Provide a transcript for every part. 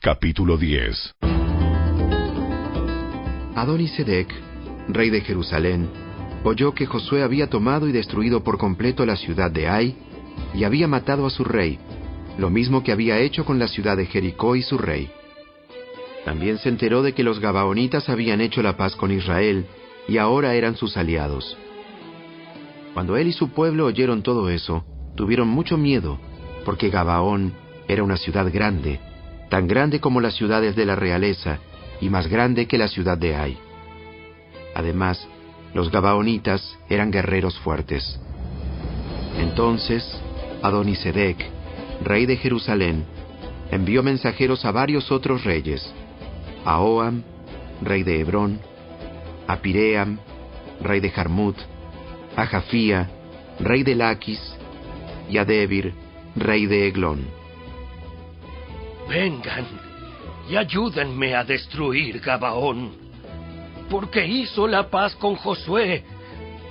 Capítulo 10. Adonisedec, rey de Jerusalén, oyó que Josué había tomado y destruido por completo la ciudad de Ai, y había matado a su rey, lo mismo que había hecho con la ciudad de Jericó y su rey. También se enteró de que los gabaonitas habían hecho la paz con Israel, y ahora eran sus aliados. Cuando él y su pueblo oyeron todo eso, tuvieron mucho miedo, porque Gabaón era una ciudad grande, tan grande como las ciudades de la realeza, y más grande que la ciudad de Ai. Además, los gabaonitas eran guerreros fuertes. Entonces, Adonisedec, rey de Jerusalén, envió mensajeros a varios otros reyes: a Oham, rey de Hebrón; a Piream, rey de Jarmut; a Jafía, rey de Laquis; y a Debir, rey de Eglón. Vengan y ayúdenme a destruir Gabaón, porque hizo la paz con Josué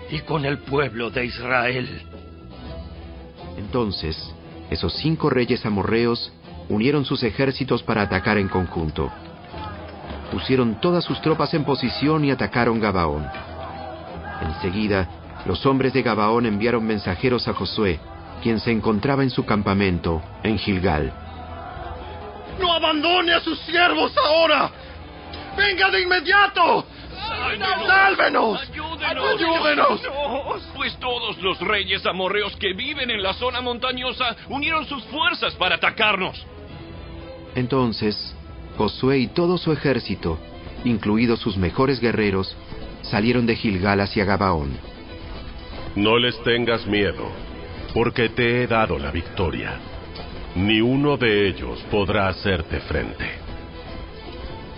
y con el pueblo de Israel. Entonces, esos 5 reyes amorreos unieron sus ejércitos para atacar en conjunto. Pusieron todas sus tropas en posición y atacaron Gabaón. Enseguida, los hombres de Gabaón enviaron mensajeros a Josué, quien se encontraba en su campamento, en Gilgal. ¡No abandone a sus siervos ahora! ¡Venga de inmediato! ¡Sálvenos! ¡Ayúdenos! Pues todos los reyes amorreos que viven en la zona montañosa unieron sus fuerzas para atacarnos. Entonces, Josué y todo su ejército, incluidos sus mejores guerreros, salieron de Gilgal hacia Gabaón. No les tengas miedo, porque te he dado la victoria. Ni uno de ellos podrá hacerte frente.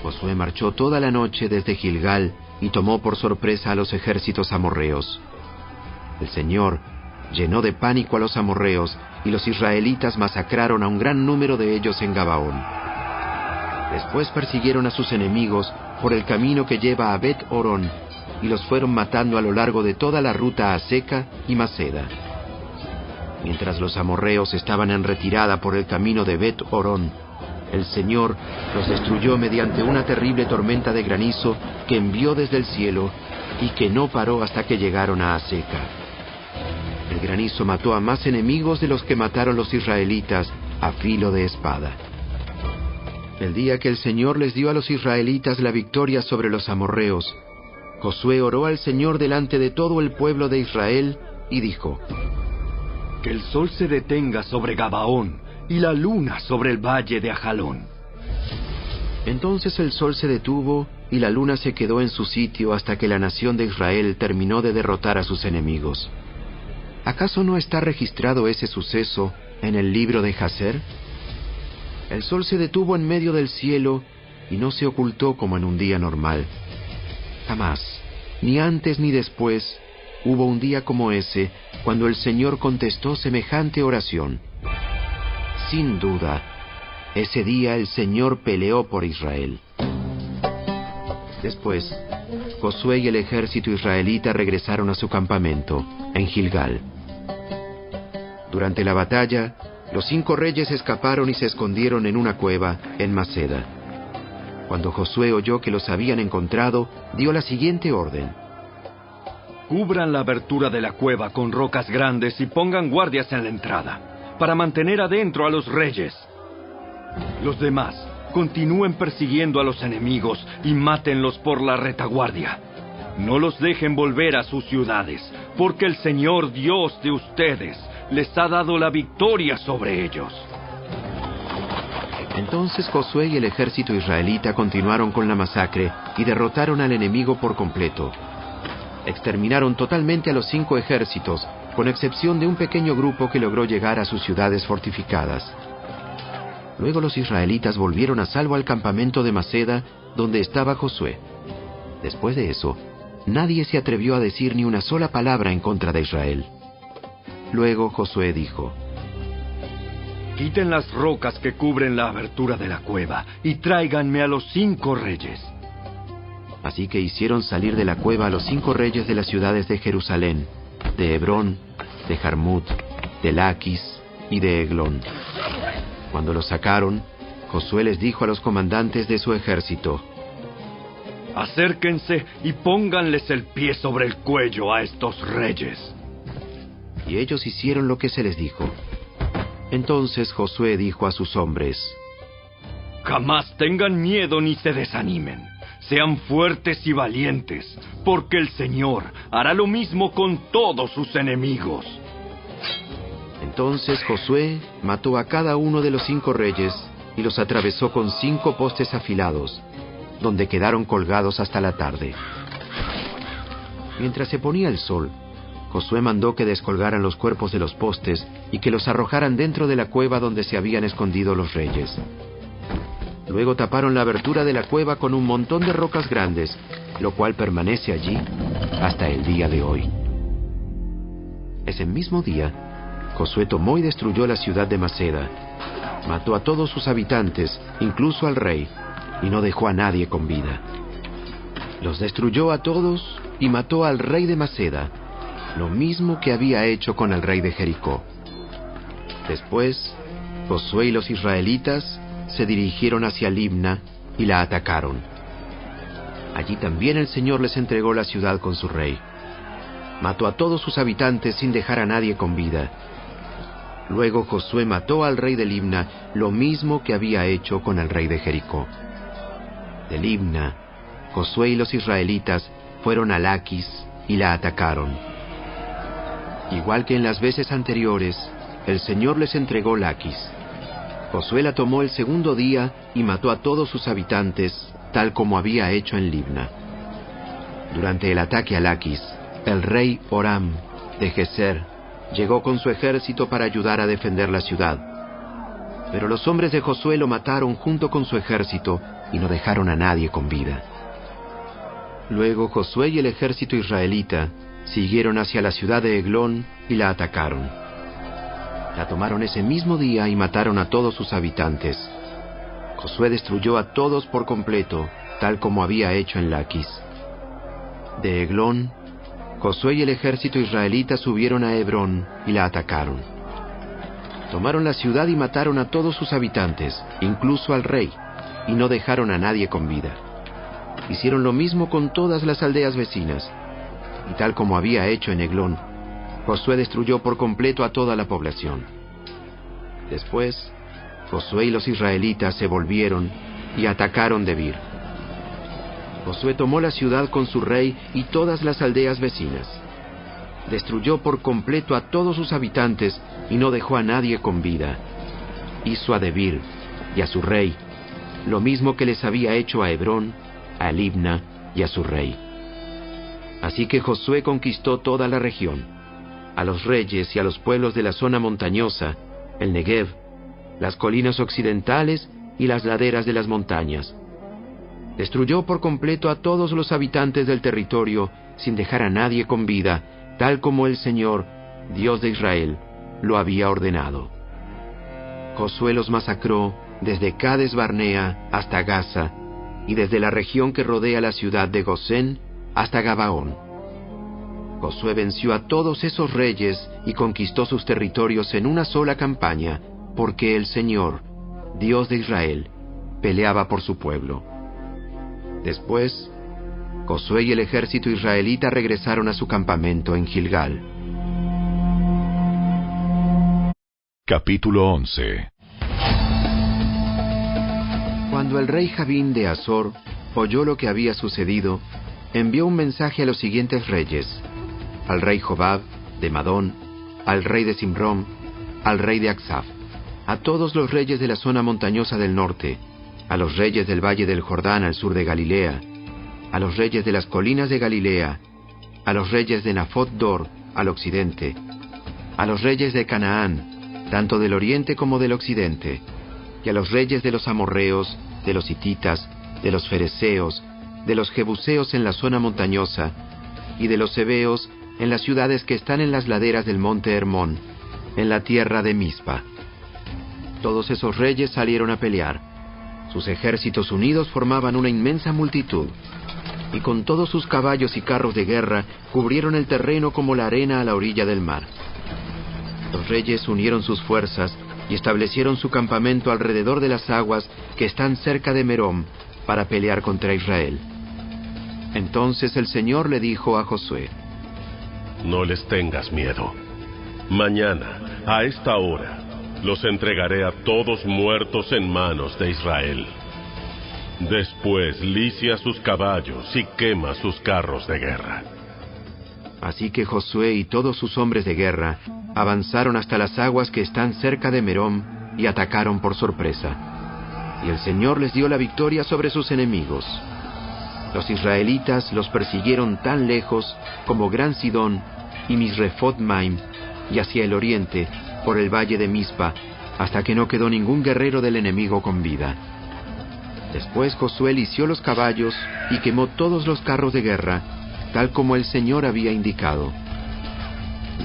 Josué marchó toda la noche desde Gilgal y tomó por sorpresa a los ejércitos amorreos. El Señor llenó de pánico a los amorreos, y los israelitas masacraron a un gran número de ellos en Gabaón. Después persiguieron a sus enemigos por el camino que lleva a Bet-Horón, y los fueron matando a lo largo de toda la ruta a Seca y Maceda. Mientras los amorreos estaban en retirada por el camino de Bet-Horón, el Señor los destruyó mediante una terrible tormenta de granizo que envió desde el cielo y que no paró hasta que llegaron a Aseca. El granizo mató a más enemigos de los que mataron los israelitas a filo de espada. El día que el Señor les dio a los israelitas la victoria sobre los amorreos, Josué oró al Señor delante de todo el pueblo de Israel y dijo: Que el sol se detenga sobre Gabaón y la luna sobre el valle de Ajalón. Entonces el sol se detuvo y la luna se quedó en su sitio hasta que la nación de Israel terminó de derrotar a sus enemigos. ¿Acaso no está registrado ese suceso en el libro de Jaser? El sol se detuvo en medio del cielo y no se ocultó como en un día normal. Jamás, ni antes ni después, hubo un día como ese cuando el Señor contestó semejante oración. Sin duda, ese día el Señor peleó por Israel. Después, Josué y el ejército israelita regresaron a su campamento, en Gilgal. Durante la batalla, los 5 reyes escaparon y se escondieron en una cueva en Maceda. Cuando Josué oyó que los habían encontrado, dio la siguiente orden: Cubran la abertura de la cueva con rocas grandes y pongan guardias en la entrada, para mantener adentro a los reyes. Los demás continúen persiguiendo a los enemigos y mátenlos por la retaguardia. No los dejen volver a sus ciudades, porque el Señor Dios de ustedes les ha dado la victoria sobre ellos. Entonces Josué y el ejército israelita continuaron con la masacre y derrotaron al enemigo por completo. Exterminaron totalmente a los 5 ejércitos, con excepción de un pequeño grupo que logró llegar a sus ciudades fortificadas. Luego los israelitas volvieron a salvo al campamento de Maceda, donde estaba Josué. Después de eso, nadie se atrevió a decir ni una sola palabra en contra de Israel. Luego Josué dijo: Quiten las rocas que cubren la abertura de la cueva y tráiganme a los 5 reyes. Así que hicieron salir de la cueva a los 5 reyes de las ciudades de Jerusalén, de Hebrón, de Jarmut, de Laquis y de Eglón. Cuando los sacaron, Josué les dijo a los comandantes de su ejército: acérquense y pónganles el pie sobre el cuello a estos reyes. Y ellos hicieron lo que se les dijo. Entonces Josué dijo a sus hombres: jamás tengan miedo ni se desanimen. Sean fuertes y valientes, porque el Señor hará lo mismo con todos sus enemigos. Entonces Josué mató a cada uno de los 5 reyes y los atravesó con 5 postes afilados, donde quedaron colgados hasta la tarde. Mientras se ponía el sol, Josué mandó que descolgaran los cuerpos de los postes y que los arrojaran dentro de la cueva donde se habían escondido los reyes. Luego taparon la abertura de la cueva con un montón de rocas grandes, lo cual permanece allí hasta el día de hoy. Ese mismo día, Josué tomó y destruyó la ciudad de Maceda. Mató a todos sus habitantes, incluso al rey, y no dejó a nadie con vida. Los destruyó a todos y mató al rey de Maceda, lo mismo que había hecho con el rey de Jericó. Después, Josué y los israelitas se dirigieron hacia Libna y la atacaron. Allí también el Señor les entregó la ciudad con su rey. Mató a todos sus habitantes sin dejar a nadie con vida. Luego Josué mató al rey de Libna, lo mismo que había hecho con el rey de Jericó. De Libna, Josué y los israelitas fueron a Laquis y la atacaron. Igual que en las veces anteriores, el Señor les entregó Laquis. Josué la tomó el segundo día y mató a todos sus habitantes, tal como había hecho en Libna. Durante el ataque a Laquis, el rey Horam de Geser llegó con su ejército para ayudar a defender la ciudad. Pero los hombres de Josué lo mataron junto con su ejército y no dejaron a nadie con vida. Luego Josué y el ejército israelita siguieron hacia la ciudad de Eglón y la atacaron. La tomaron ese mismo día y mataron a todos sus habitantes. Josué destruyó a todos por completo, tal como había hecho en Laquis. De Eglón, Josué y el ejército israelita subieron a Hebrón y la atacaron. Tomaron la ciudad y mataron a todos sus habitantes, incluso al rey, y no dejaron a nadie con vida. Hicieron lo mismo con todas las aldeas vecinas, y tal como había hecho en Eglón, Josué destruyó por completo a toda la población. Después, Josué y los israelitas se volvieron y atacaron Debir. Josué tomó la ciudad con su rey y todas las aldeas vecinas. Destruyó por completo a todos sus habitantes y no dejó a nadie con vida. Hizo a Debir y a su rey lo mismo que les había hecho a Hebrón, a Libna y a su rey. Así que Josué conquistó toda la región, a los reyes y a los pueblos de la zona montañosa, el Negev, las colinas occidentales y las laderas de las montañas. Destruyó por completo a todos los habitantes del territorio sin dejar a nadie con vida, tal como el Señor, Dios de Israel, lo había ordenado. Josué los masacró desde Cades Barnea hasta Gaza y desde la región que rodea la ciudad de Gosén hasta Gabaón. Josué venció a todos esos reyes y conquistó sus territorios en una sola campaña, porque el Señor, Dios de Israel, peleaba por su pueblo. Después, Josué y el ejército israelita regresaron a su campamento en Gilgal. Capítulo 11. Cuando el rey Javín de Azor oyó lo que había sucedido, envió un mensaje a los siguientes reyes: al rey Jobab de Madón, al rey de Simrón, al rey de Aksaf, a todos los reyes de la zona montañosa del norte, a los reyes del valle del Jordán al sur de Galilea, a los reyes de las colinas de Galilea, a los reyes de Nafot Dor al occidente, a los reyes de Canaán, tanto del oriente como del occidente, y a los reyes de los amorreos, de los hititas, de los fereceos, de los jebuseos en la zona montañosa, y de los heveos en las ciudades que están en las laderas del monte Hermón, en la tierra de Mizpa. Todos esos reyes salieron a pelear. Sus ejércitos unidos formaban una inmensa multitud, y con todos sus caballos y carros de guerra cubrieron el terreno como la arena a la orilla del mar. Los reyes unieron sus fuerzas y establecieron su campamento alrededor de las aguas que están cerca de Merom para pelear contra Israel. Entonces el Señor le dijo a Josué: No les tengas miedo. Mañana, a esta hora, los entregaré a todos muertos en manos de Israel. Después licia sus caballos y quema sus carros de guerra. Así que Josué y todos sus hombres de guerra avanzaron hasta las aguas que están cerca de Merom y atacaron por sorpresa. Y el Señor les dio la victoria sobre sus enemigos. Los israelitas los persiguieron tan lejos como Gran Sidón y Misrefot Maim, y hacia el oriente, por el valle de Mispa, hasta que no quedó ningún guerrero del enemigo con vida. Después Josué lició los caballos y quemó todos los carros de guerra, tal como el Señor había indicado.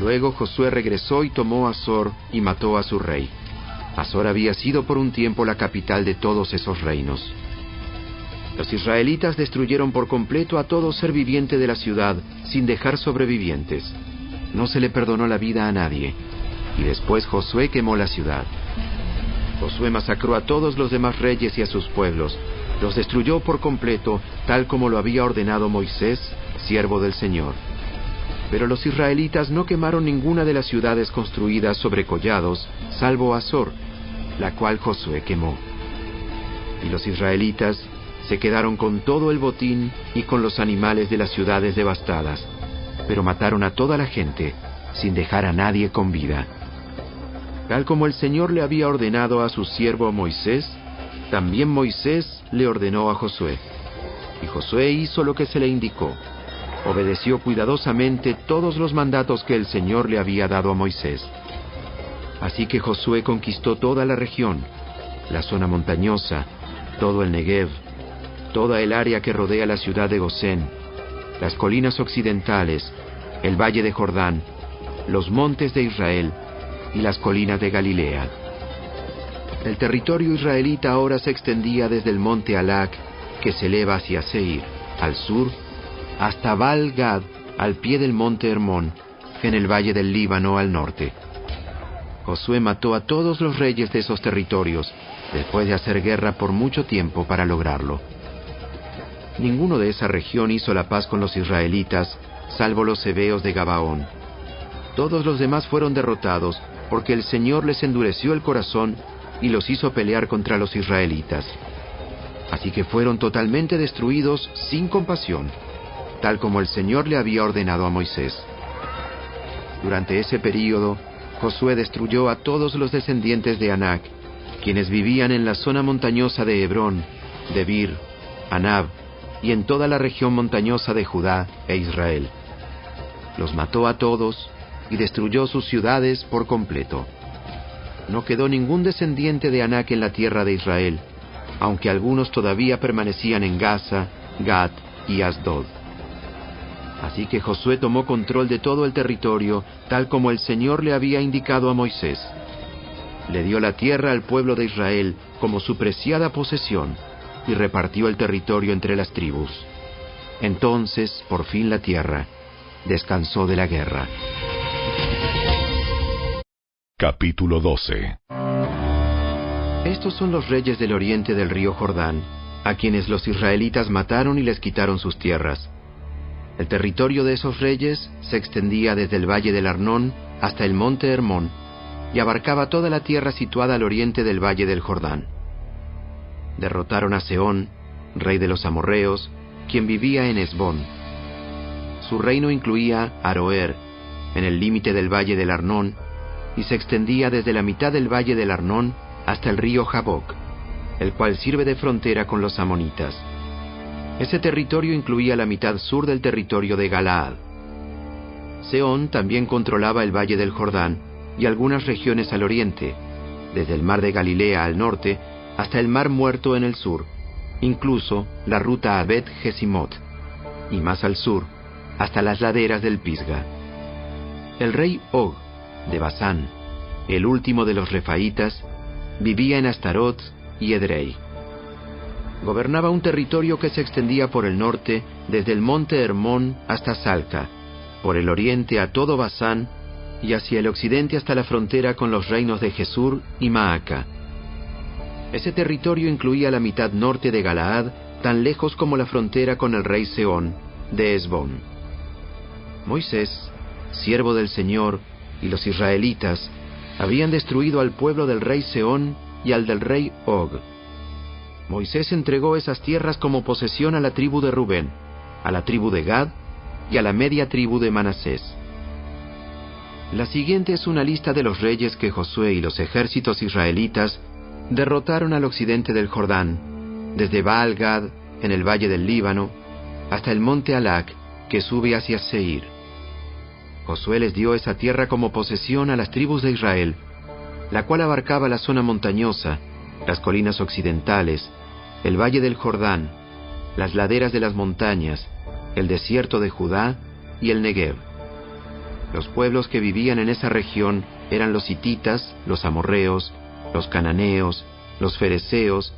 Luego Josué regresó y tomó Azor y mató a su rey. Azor había sido por un tiempo la capital de todos esos reinos. Los israelitas destruyeron por completo a todo ser viviente de la ciudad, sin dejar sobrevivientes. No se le perdonó la vida a nadie. Y después Josué quemó la ciudad. Josué masacró a todos los demás reyes y a sus pueblos. Los destruyó por completo, tal como lo había ordenado Moisés, siervo del Señor. Pero los israelitas no quemaron ninguna de las ciudades construidas sobre collados, salvo Azor, la cual Josué quemó. Y los israelitas se quedaron con todo el botín y con los animales de las ciudades devastadas, pero mataron a toda la gente, sin dejar a nadie con vida. Tal como el Señor le había ordenado a su siervo Moisés, también Moisés le ordenó a Josué. Y Josué hizo lo que se le indicó. Obedeció cuidadosamente todos los mandatos que el Señor le había dado a Moisés. Así que Josué conquistó toda la región, la zona montañosa, todo el Negev, toda el área que rodea la ciudad de Gosén, las colinas occidentales, el valle de Jordán, los montes de Israel y las colinas de Galilea. El territorio israelita ahora se extendía desde el monte Halak, que se eleva hacia Seir, al sur, hasta Baal-Gad, al pie del monte Hermón, en el valle del Líbano al norte. Josué mató a todos los reyes de esos territorios, después de hacer guerra por mucho tiempo para lograrlo. Ninguno de esa región hizo la paz con los israelitas, salvo los heveos de Gabaón. Todos los demás fueron derrotados, porque el Señor les endureció el corazón y los hizo pelear contra los israelitas. Así que fueron totalmente destruidos sin compasión, tal como el Señor le había ordenado a Moisés. Durante ese período, Josué destruyó a todos los descendientes de Anac, quienes vivían en la zona montañosa de Hebrón, Debir, Anab y en toda la región montañosa de Judá e Israel. Los mató a todos y destruyó sus ciudades por completo. No quedó ningún descendiente de Anac en la tierra de Israel, aunque algunos todavía permanecían en Gaza, Gat y Asdod. Así que Josué tomó control de todo el territorio, tal como el Señor le había indicado a Moisés. Le dio la tierra al pueblo de Israel como su preciada posesión, y repartió el territorio entre las tribus. Entonces, por fin la tierra descansó de la guerra. Capítulo 12. Estos son los reyes del oriente del río Jordán, a quienes los israelitas mataron y les quitaron sus tierras. El territorio de esos reyes se extendía desde el valle del Arnón hasta el monte Hermón, y abarcaba toda la tierra situada al oriente del valle del Jordán. Derrotaron a Sehón, rey de los amorreos, quien vivía en Hesbón. Su reino incluía Aroer, en el límite del valle del Arnón, y se extendía desde la mitad del valle del Arnón hasta el río Jaboc, el cual sirve de frontera con los amonitas. Ese territorio incluía la mitad sur del territorio de Galaad. Sehón también controlaba el valle del Jordán y algunas regiones al oriente, desde el mar de Galilea al norte hasta el mar Muerto en el sur, incluso la ruta a Bet-Jesimot, y más al sur, hasta las laderas del Pisga. El rey Og, de Basán, el último de los refaítas, vivía en Astarot y Edrei. Gobernaba un territorio que se extendía por el norte desde el monte Hermón hasta Salca, por el oriente a todo Basán y hacia el occidente hasta la frontera con los reinos de Jesur y Maaca. Ese territorio incluía la mitad norte de Galaad, tan lejos como la frontera con el rey Sehón de Hesbón. Moisés, siervo del Señor, y los israelitas habían destruido al pueblo del rey Sehón y al del rey Og. Moisés entregó esas tierras como posesión a la tribu de Rubén, a la tribu de Gad y a la media tribu de Manasés. La siguiente es una lista de los reyes que Josué y los ejércitos israelitas derrotaron al occidente del Jordán, desde Baal-Gad, en el valle del Líbano, hasta el monte Alac, que sube hacia Seir. Josué les dio esa tierra como posesión a las tribus de Israel, la cual abarcaba la zona montañosa, las colinas occidentales, el valle del Jordán, las laderas de las montañas, el desierto de Judá y el Negev. Los pueblos que vivían en esa región eran los hititas, los amorreos, los cananeos, los fereceos,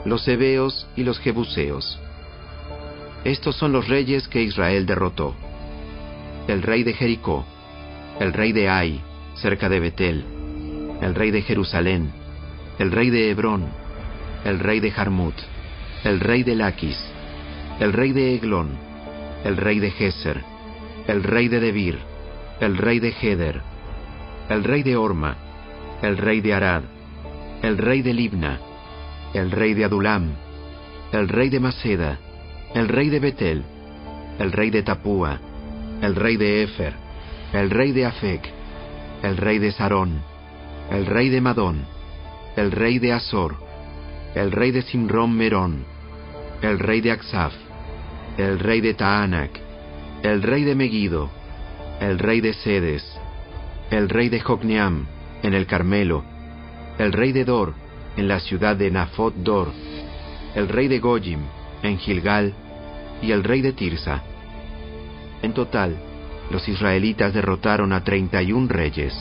los heveos y los jebuseos. Estos son los reyes que Israel derrotó: el rey de Jericó, el rey de Ai, cerca de Betel, el rey de Jerusalén, el rey de Hebrón, el rey de Jarmut, el rey de Laquis, el rey de Eglón, el rey de Geser, el rey de Debir, el rey de Heder, el rey de Orma, el rey de Arad, el rey de Libna, el rey de Adulam, el rey de Maceda, el rey de Betel, el rey de Tapúa, el rey de Efer, el rey de Afec, el rey de Sarón, el rey de Madón, el rey de Azor, el rey de Simrón Merón, el rey de Aksaf, el rey de Taanac, el rey de Megido, el rey de Sedes, el rey de Jocneam, en el Carmelo, el rey de Dor, en la ciudad de Nafot Dor, el rey de Gojim, en Gilgal, y el rey de Tirsa. En total, los israelitas derrotaron a 31 reyes.